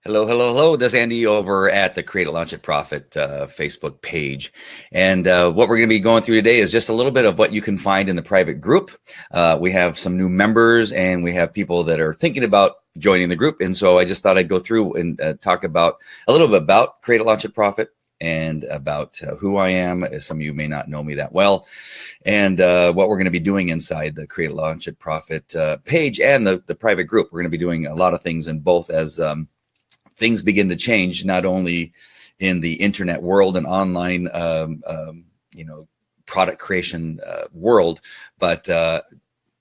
Hello, hello, hello. This is Andy over at the Create a Launch It Profit Facebook page. And what we're going to be going through today is just a little bit of what you can find in the private group. We have some new members and we have people that are thinking about joining the group. And so I just thought I'd go through and talk about a little bit about Create a Launch It Profit and about who I am. Some of you may not know me that well, and what we're going to be doing inside the Create a Launch It Profit page and the private group. We're going to be doing a lot of things in both as things begin to change, not only in the internet world and online, product creation world, but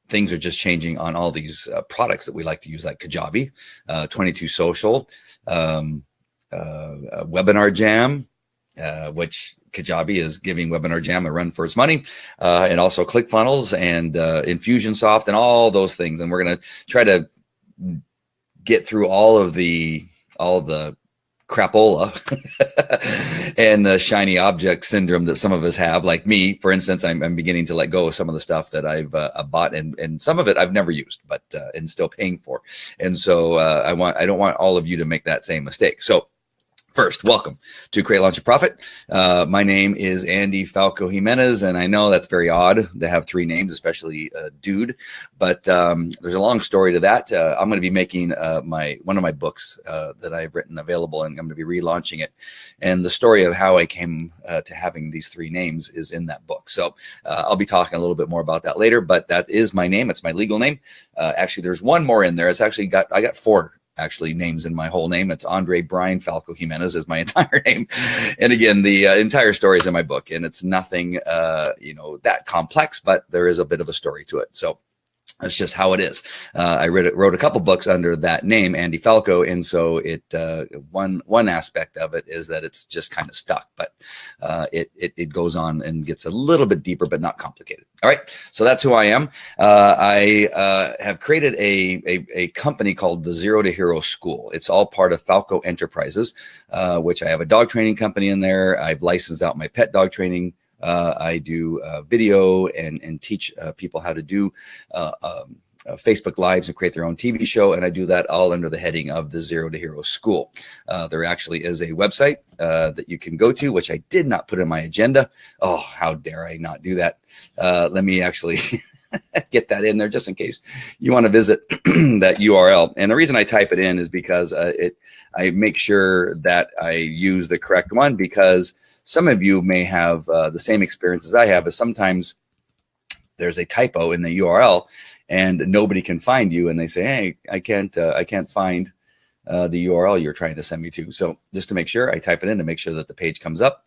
things are just changing on all these products that we like to use, like Kajabi, 22 Social, Webinar Jam, which Kajabi is giving Webinar Jam a run for its money, and also ClickFunnels and Infusionsoft and all those things. And we're going to try to get through all the crapola and the shiny object syndrome that some of us have. Like me, for instance, I'm beginning to let go of some of the stuff that I've bought, and some of it I've never used, but and still paying for. And so I don't want all of you to make that same mistake. So first, welcome to Create, Launch, and Profit. My name is Andy Falco Jimenez, and I know that's very odd to have three names, especially dude, but there's a long story to that. I'm going to be making one of my books that I've written available, and I'm going to be relaunching it. And the story of how I came to having these three names is in that book. So I'll be talking a little bit more about that later, but that is my name. It's my legal name. Actually, there's one more in there. I got four names in my whole name. It's Andre Brian Falco Jimenez is my entire name. And again, the entire story is in my book, and it's nothing, that complex, but there is a bit of a story to it. So that's just how it is. I wrote a couple books under that name, Andy Falco, and so it one aspect of it is that it's just kind of stuck, but it goes on and gets a little bit deeper, but not complicated. All right, so that's who I am. I have created a company called the Zero to Hero School. It's all part of Falco Enterprises, which I have a dog training company in there. I've licensed out my pet dog training. I do video and teach people how to do Facebook Lives and create their own TV show. And I do that all under the heading of the Zero to Hero School. There actually is a website that you can go to, which I did not put in my agenda. Oh, how dare I not do that? Let me actually get that in there just in case you want to visit that URL. And the reason I type it in is because I make sure that I use the correct one, because some of you may have the same experience as I have, is sometimes there's a typo in the URL and nobody can find you, and they say, hey, I can't find the URL you're trying to send me to. So just to make sure, I type it in to make sure that the page comes up,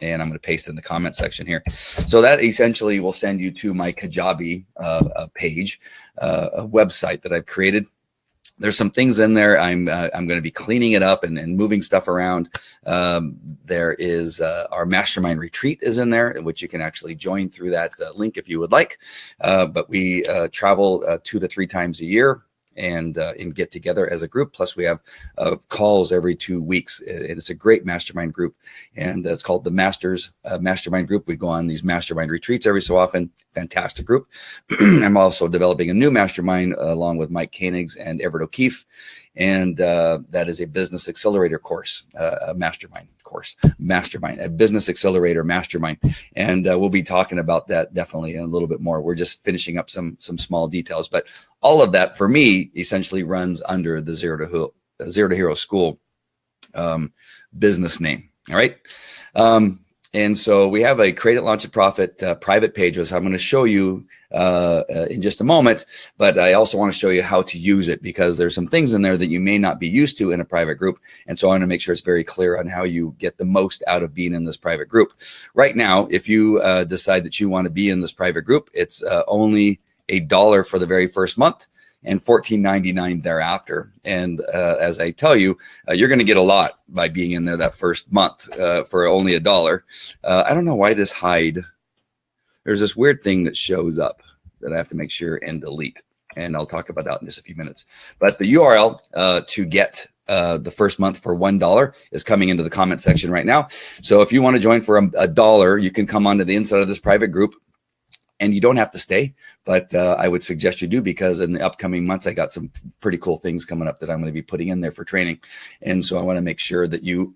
and I'm going to paste in the comment section here. So that essentially will send you to my Kajabi page, a website that I've created. There's some things in there. I'm going to be cleaning it up and moving stuff around. There is our Mastermind retreat is in there, which you can actually join through that link if you would like. But we travel 2 to 3 times a year and get together as a group. Plus we have calls every 2 weeks. It's a great mastermind group, and it's called the Mastermind group. We go on these mastermind retreats every so often. Fantastic group. I'm also developing a new mastermind along with Mike Koenigs and Everett O'Keefe, and that is a business accelerator course, a mastermind course, a business accelerator mastermind. And we'll be talking about that definitely in a little bit more. We're just finishing up some small details, but all of that for me essentially runs under the Zero to Hero School business name. All right. And so we have a Create It, Launch It, Profit private page, which I'm going to show you in just a moment. But I also want to show you how to use it, because there's some things in there that you may not be used to in a private group. And so I want to make sure it's very clear on how you get the most out of being in this private group. Right now, if you decide that you want to be in this private group, it's only $1 for the very first month and $14.99 thereafter. And as I tell you, you're going to get a lot by being in there that first month for only $1. I don't know why this hide. There's this weird thing that shows up that I have to make sure and delete. And I'll talk about that in just a few minutes. But the URL to get the first month for $1 is coming into the comment section right now. So if you want to join for $1, you can come onto the inside of this private group. And you don't have to stay, but I would suggest you do, because in the upcoming months, I got some pretty cool things coming up that I'm going to be putting in there for training. And so I want to make sure that you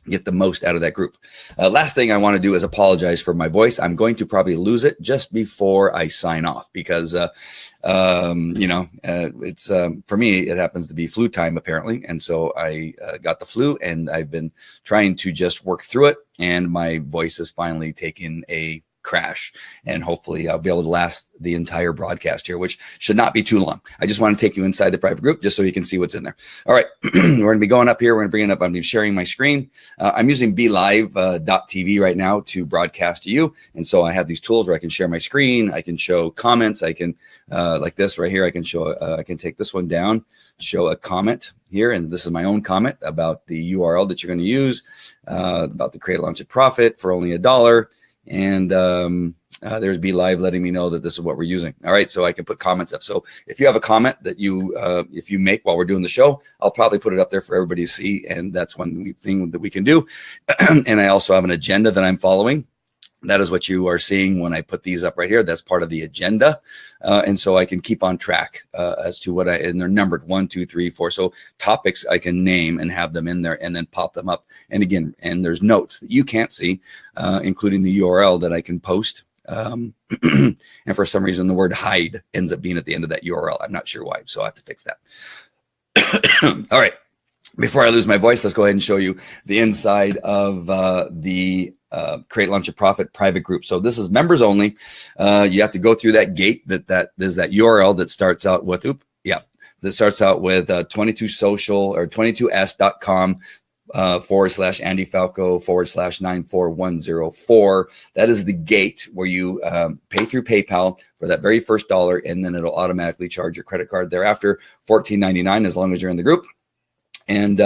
get the most out of that group. Last thing I want to do is apologize for my voice. I'm going to probably lose it just before I sign off, because it's for me, it happens to be flu time apparently. And so I got the flu, and I've been trying to just work through it. And my voice is finally taking a crash, and hopefully I'll be able to last the entire broadcast here, which should not be too long. I just want to take you inside the private group just so you can see what's in there. All right, we're going to be going up here. We're going to bring it up. I'm sharing my screen. I'm using BeLive.tv right now to broadcast to you. And so I have these tools where I can share my screen. I can show comments. I can, like this right here, I can show, I can take this one down, show a comment here. And this is my own comment about the URL that you're going to use, about the Create, Launch, and Profit for only $1. And there's BeLive letting me know that this is what we're using. All right, so I can put comments up. So if you have a comment that you if you make while we're doing the show, I'll probably put it up there for everybody to see, and that's one thing that we can do. And I also have an agenda that I'm following. That is what you are seeing when I put these up right here. That's part of the agenda. And so I can keep on track as to what and they're numbered 1, 2, 3, 4. So topics I can name and have them in there and then pop them up. And again, and there's notes that you can't see, including the URL that I can post. And for some reason, the word hide ends up being at the end of that URL. I'm not sure why, so I have to fix that. All right. Before I lose my voice, let's go ahead and show you the inside of the Create, Launch, and Profit private group. So this is members only. You have to go through that gate. There's that URL that starts out with that starts out with 22social or 22s.com /Andy Falco /94104. That is the gate where you pay through PayPal for that very first $1, and then it'll automatically charge your credit card thereafter, $14.99 as long as you're in the group. And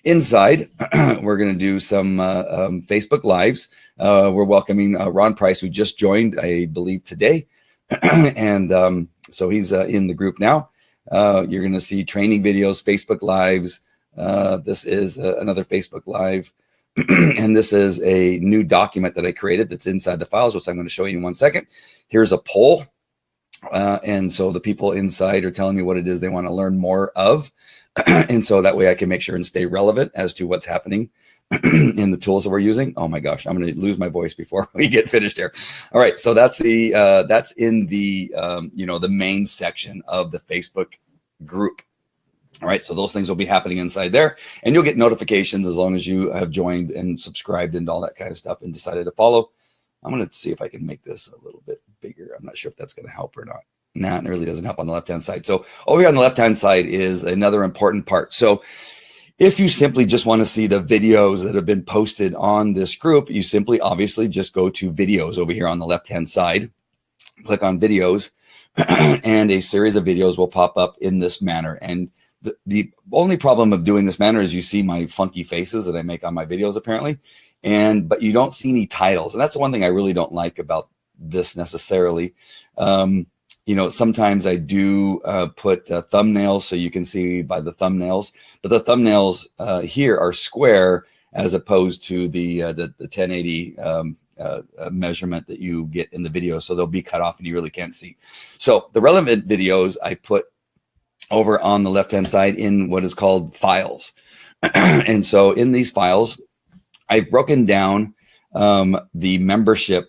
inside, we're going to do some Facebook Lives. We're welcoming Ron Price, who just joined, I believe, today. And so he's in the group now. You're going to see training videos, Facebook Lives. This is another Facebook Live. And this is a new document that I created that's inside the files, which I'm going to show you in 1 second. Here's a poll. And so the people inside are telling me what it is they want to learn more of. And so that way I can make sure and stay relevant as to what's happening in the tools that we're using. Oh my gosh, I'm going to lose my voice before we get finished here. All right, so that's the that's in the the main section of the Facebook group. All right, so those things will be happening inside there, and you'll get notifications as long as you have joined and subscribed and all that kind of stuff and decided to follow. I'm going to see if I can make this a little bit bigger. I'm not sure if that's going to help or not. Nah, it really doesn't help on the left-hand side. So over here on the left-hand side is another important part. So if you simply just want to see the videos that have been posted on this group, you simply obviously just go to videos over here on the left-hand side, click on videos, and a series of videos will pop up in this manner. And the only problem of doing this manner is you see my funky faces that I make on my videos apparently, but you don't see any titles. And that's the one thing I really don't like about this necessarily. Sometimes I do put thumbnails so you can see by the thumbnails, but the thumbnails here are square as opposed to the 1080 measurement that you get in the video. So they'll be cut off and you really can't see. So the relevant videos I put over on the left-hand side in what is called files. And so in these files, I've broken down the membership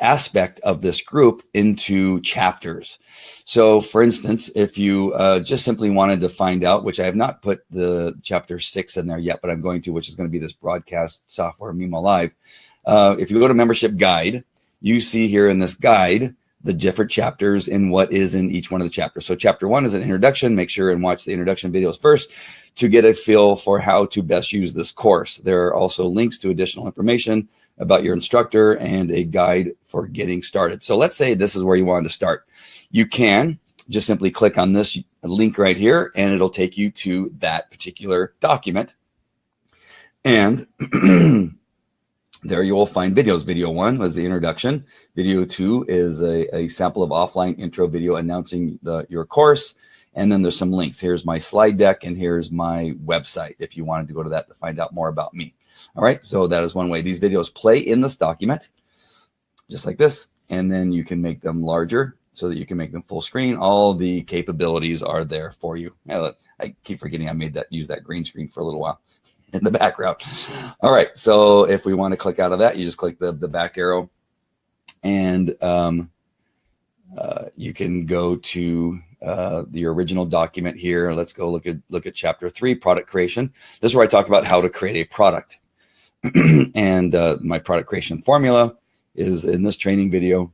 aspect of this group into chapters. So for instance, if you just simply wanted to find out, which I have not put the chapter 6 in there yet, but I'm going to, which is going to be this broadcast software Mimo Live. If you go to membership guide, you see here in this guide the different chapters and what is in each one of the chapters. So chapter 1 is an introduction. Make sure and watch the introduction videos first to get a feel for how to best use this course. There are also links to additional information about your instructor and a guide for getting started. So let's say this is where you wanted to start. You can just simply click on this link right here and it'll take you to that particular document. And there you will find videos. Video 1 was the introduction. Video 2 is a sample of offline intro video announcing your course. And then there's some links. Here's my slide deck and here's my website if you wanted to go to that to find out more about me. All right, so that is one way. These videos play in this document, just like this. and then you can make them larger so that you can make them full screen. All the capabilities are there for you. I keep forgetting I used that green screen for a little while in the background. All right, so if we want to click out of that, you just click the back arrow, and you can go to the original document here. Let's go look at chapter 3, product creation. This is where I talk about how to create a product. And my product creation formula is in this training video.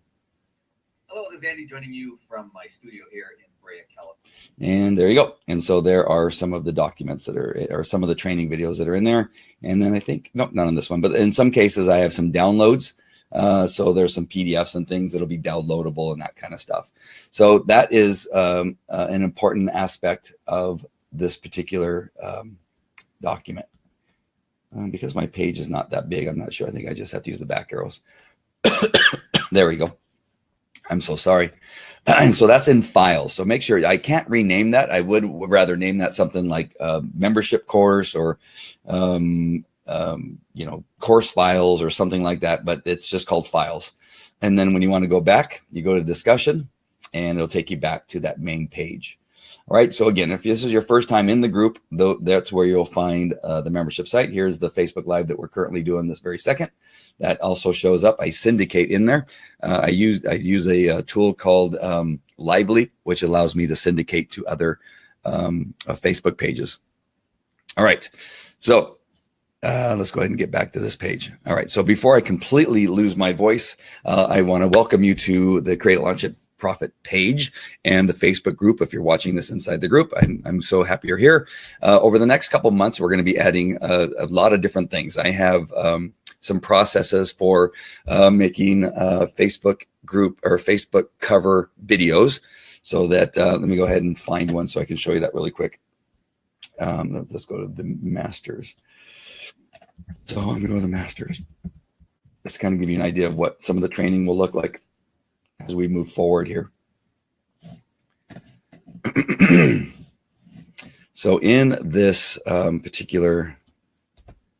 Hello, this is Andy joining you from my studio here in Brea, California. And there you go. And so there are some of the documents that or some of the training videos that are in there. And then I think, nope, not on this one, but in some cases I have some downloads. So there's some PDFs and things that'll be downloadable and that kind of stuff. So that is an important aspect of this particular document. Because my page is not that big, I'm not sure. I think I just have to use the back arrows. There we go. I'm so sorry. And so that's in files. So make sure, I can't rename that. I would rather name that something like membership course or, course files or something like that, but it's just called files. And then when you want to go back, you go to discussion and it'll take you back to that main page. All right. So again, if this is your first time in the group, though, that's where you'll find the membership site. Here's the Facebook Live that we're currently doing this very second. That also shows up. I syndicate in there. I use a tool called Lively, which allows me to syndicate to other Facebook pages. All right. So let's go ahead and get back to this page. All right. So before I completely lose my voice, I want to welcome you to the Create, Launch It, Profit page and the Facebook group. If you're watching this inside the group, I'm so happy you're here. Over the next couple months, we're going to be adding a lot of different things. I have some processes for making Facebook group or Facebook cover videos, so that let me go ahead and find one so I can show you that really quick. Let's go to the masters. So I'm going to go to the masters. Just to kind of give you an idea of what some of the training will look like as we move forward here. So in this particular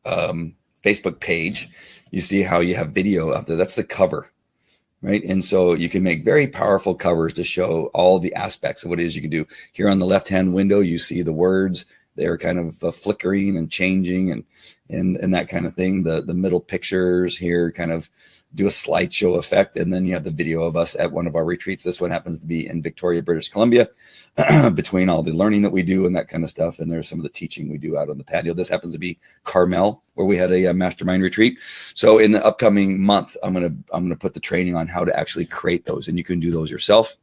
Facebook page, you see how you have video up there. That's the cover, right? And so you can make very powerful covers to show all the aspects of what it is you can do. Here on the left-hand window, you see the words. They're kind of flickering and changing and that kind of thing. The middle pictures here kind of do a slideshow effect. And then you have the video of us at one of our retreats. This one happens to be in Victoria, British Columbia, between all the learning that we do and that kind of stuff. And there's some of the teaching we do out on the patio. This happens to be Carmel, where we had a Mastermind retreat. So in the upcoming month, I'm gonna put the training on how to actually create those, and you can do those yourself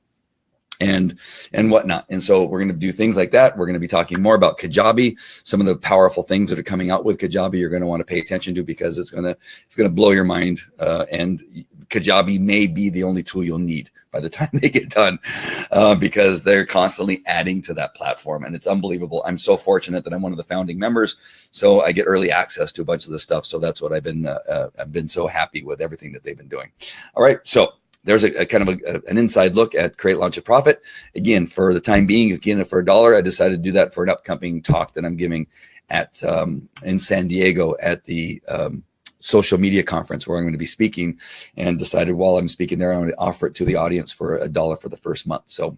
and whatnot. And so we're going to do things like that. We're going to be talking more about Kajabi, some of the powerful things that are coming out with Kajabi. You're going to want to pay attention to, because it's going to blow your mind. And Kajabi may be the only tool you'll need by the time they get done, because they're constantly adding to that platform, and it's unbelievable. I'm so fortunate that I'm one of the founding members, so I get early access to a bunch of the stuff. So that's what I've been so happy with everything that they've been doing. All right, so there's a kind of an inside look at Create, Launch It, Profit. Again, for the time being, again, for $1, I decided to do that for an upcoming talk that I'm giving at in San Diego at the social media conference, where I'm going to be speaking, and decided while I'm speaking there, I'm going to offer it to the audience for $1 for the first month. So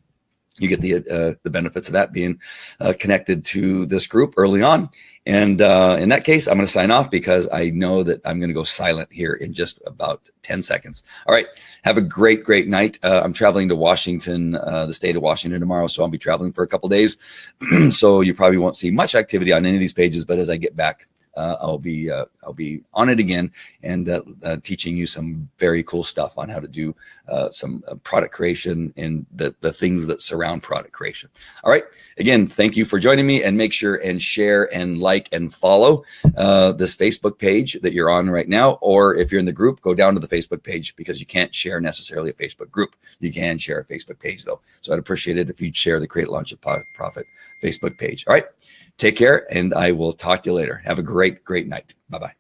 you get the benefits of that being connected to this group early on. And in that case, I'm going to sign off, because I know that I'm going to go silent here in just about 10 seconds. All right. Have a great, great night. I'm traveling to Washington, the state of Washington tomorrow. So I'll be traveling for a couple days. So you probably won't see much activity on any of these pages, but as I get back, I'll be on it again, and teaching you some very cool stuff on how to do some product creation and the things that surround product creation. All right. Again, thank you for joining me, and make sure and share and like and follow this Facebook page that you're on right now. Or if you're in the group, go down to the Facebook page, because you can't share necessarily a Facebook group. You can share a Facebook page though. So I'd appreciate it if you'd share the Create, Launch It, Profit Facebook page. All right. Take care, and I will talk to you later. Have a great, great night. Bye-bye.